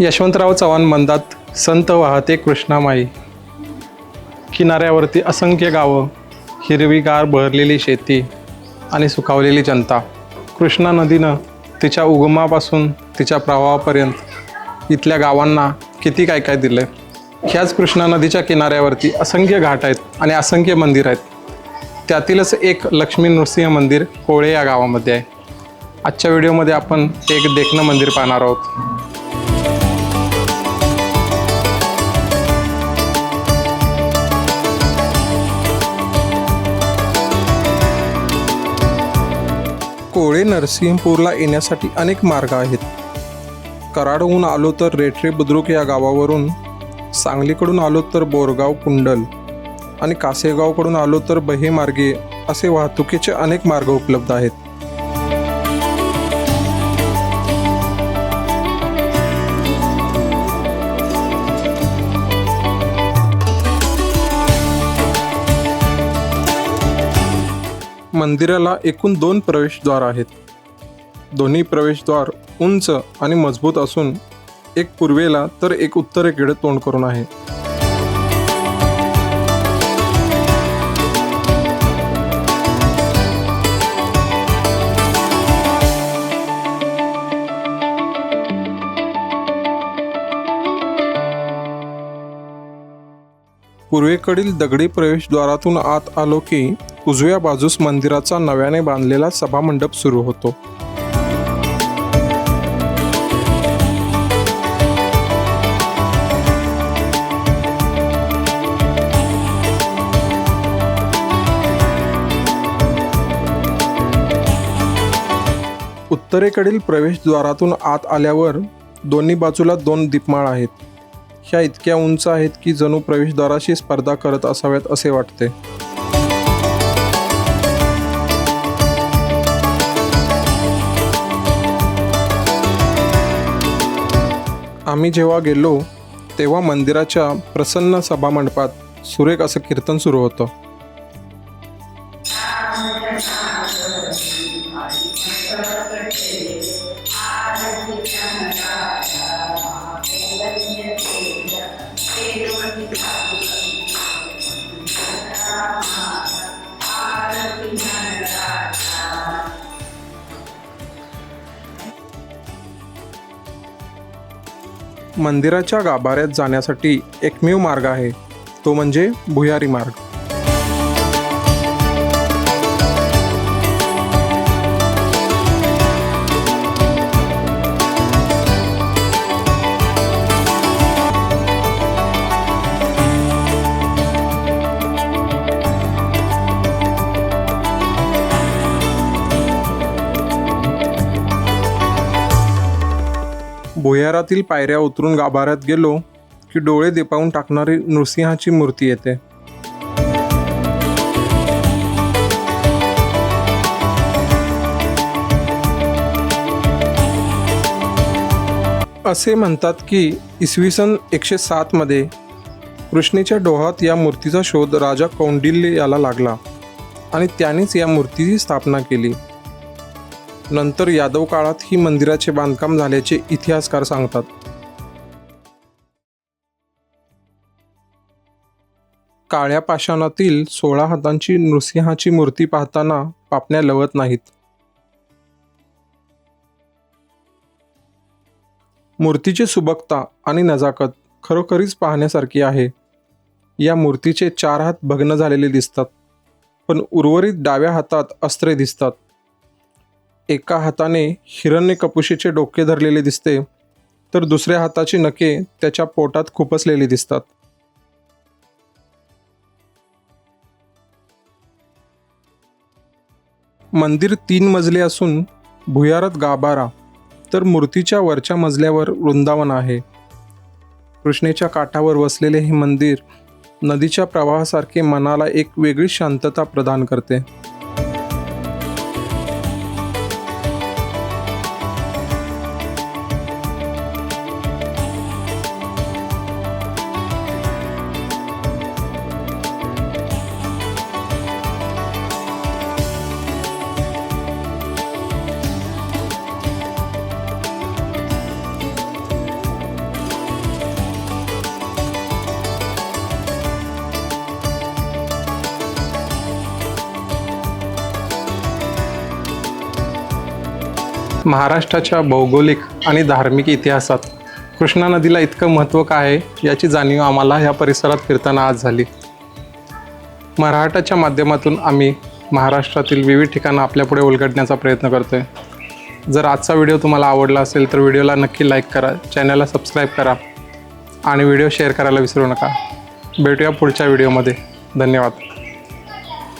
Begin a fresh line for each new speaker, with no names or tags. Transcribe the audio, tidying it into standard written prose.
यशवंतराव चव्हाण म्हणतात, संत वाहते कृष्णामाई. किनाऱ्यावरती असंख्य गावं, हिरवीगार बहरलेली शेती आणि सुखावलेली जनता. कृष्णा नदीनं तिच्या उगमापासून तिच्या प्रवाहापर्यंत इथल्या गावांना किती काय काय दिलं. ह्याच कृष्णा नदीच्या किनाऱ्यावरती असंख्य घाट आहेत आणि असंख्य मंदिर आहेत. त्यातीलच एक लक्ष्मी नृसिंह मंदिर कोळे या गावामध्ये आहे. आजच्या व्हिडिओमध्ये आपण एक देखणं मंदिर पाहणार आहोत. कोळे नरसिंहपूरला येण्यासाठी अनेक मार्ग आहेत. कराडहून आलो तर रेठरे बुद्रुक या गावावरून, सांगलीकडून आलो तर बोरगाव कुंडल आणि कासेगावकडून आलो तर बहे मार्गे असे वाहतुकीचे अनेक मार्ग उपलब्ध आहेत. मंदिराला एकूण 2 प्रवेशद्वार आहेत. दोन्ही प्रवेशद्वार उंच आणि मजबूत असून एक पूर्वेला तर एक उत्तरेकडे तोंड करून आहे. पूर्वेकडील दगडी प्रवेशद्वारातून आत आलो की उजव्या बाजूस मंदिराचा नव्याने बांधलेला सभामंडप सुरू होतो. उत्तरेकडील प्रवेशद्वारातून आत आल्यावर दोन्ही बाजूला 2 दीपमाळ आहेत. ह्या इतक्या उंच आहेत की जणू प्रवेशद्वाराशी स्पर्धा करत असाव्यात असे वाटते. आम्ही जेव्हा गेलो तेव्हा मंदिराच्या प्रसन्न सभामंडपात सुरेख असं कीर्तन सुरू होतं. मंदिराच्या गाभाऱ्यात जाण्यासाठी एकमेव मार्ग आहे, तो म्हणजे भुयारी मार्ग. भुयारातील पायऱ्या उतरून गाभाऱ्यात गेलो की डोळे दिपावून टाकणारी नृसिंहाची मूर्ती येते. असे म्हणतात की इसवी सन 107 मध्ये कृष्णेच्या डोहात या मूर्तीचा शोध राजा कौंडिल्य याला लागला आणि त्यानेच या मूर्तीची स्थापना केली. नंतर यादव काळात ही मंदिराचे बांधकाम झाल्याचे इतिहासकार सांगतात. काळ्या पाषाणातील 16 हातांची नृसिंहाची मूर्ती पाहताना पापण्या लवत नाहीत. मूर्तीची सुबकता आणि नजाकत खरोखरीच पाहण्यासारखी आहे. या मूर्तीचे 4 हात भग्न झालेले दिसतात, पण उर्वरित डाव्या हातात अस्त्रे दिसतात. एका हाताने हिरण्यकपुशीचे डोके धरलेले दिसते, तर दुसऱ्या हाताची नखे त्याच्या पोटात खुपसलेली दिसतात. मंदिर 3 मजले असून भुयारात गाभारा, तर मूर्तीच्या वरच्या मजल्यावर वृंदावन आहे. कृष्णेच्या काठावर वसलेले हे मंदिर नदीच्या प्रवाहासारखे मनाला एक वेगळी शांतता प्रदान करते. महाराष्ट्राच्या भौगोलिक आणि धार्मिक इतिहासात कृष्णा नदीला इतकं महत्त्व का आहे याची जाणीव आम्हाला या परिसरात फिरताना आज झाली. मराठाच्या माध्यमातून आम्ही महाराष्ट्रातील विविध ठिकाणं आपल्यापुढे उलगडण्याचा प्रयत्न करतो आहे. जर आजचा व्हिडिओ तुम्हाला आवडला असेल तर व्हिडिओला नक्की लाईक करा, चॅनलला सबस्क्राईब करा आणि व्हिडिओ शेअर करायला विसरू नका. भेटूया पुढच्या व्हिडिओमध्ये. धन्यवाद.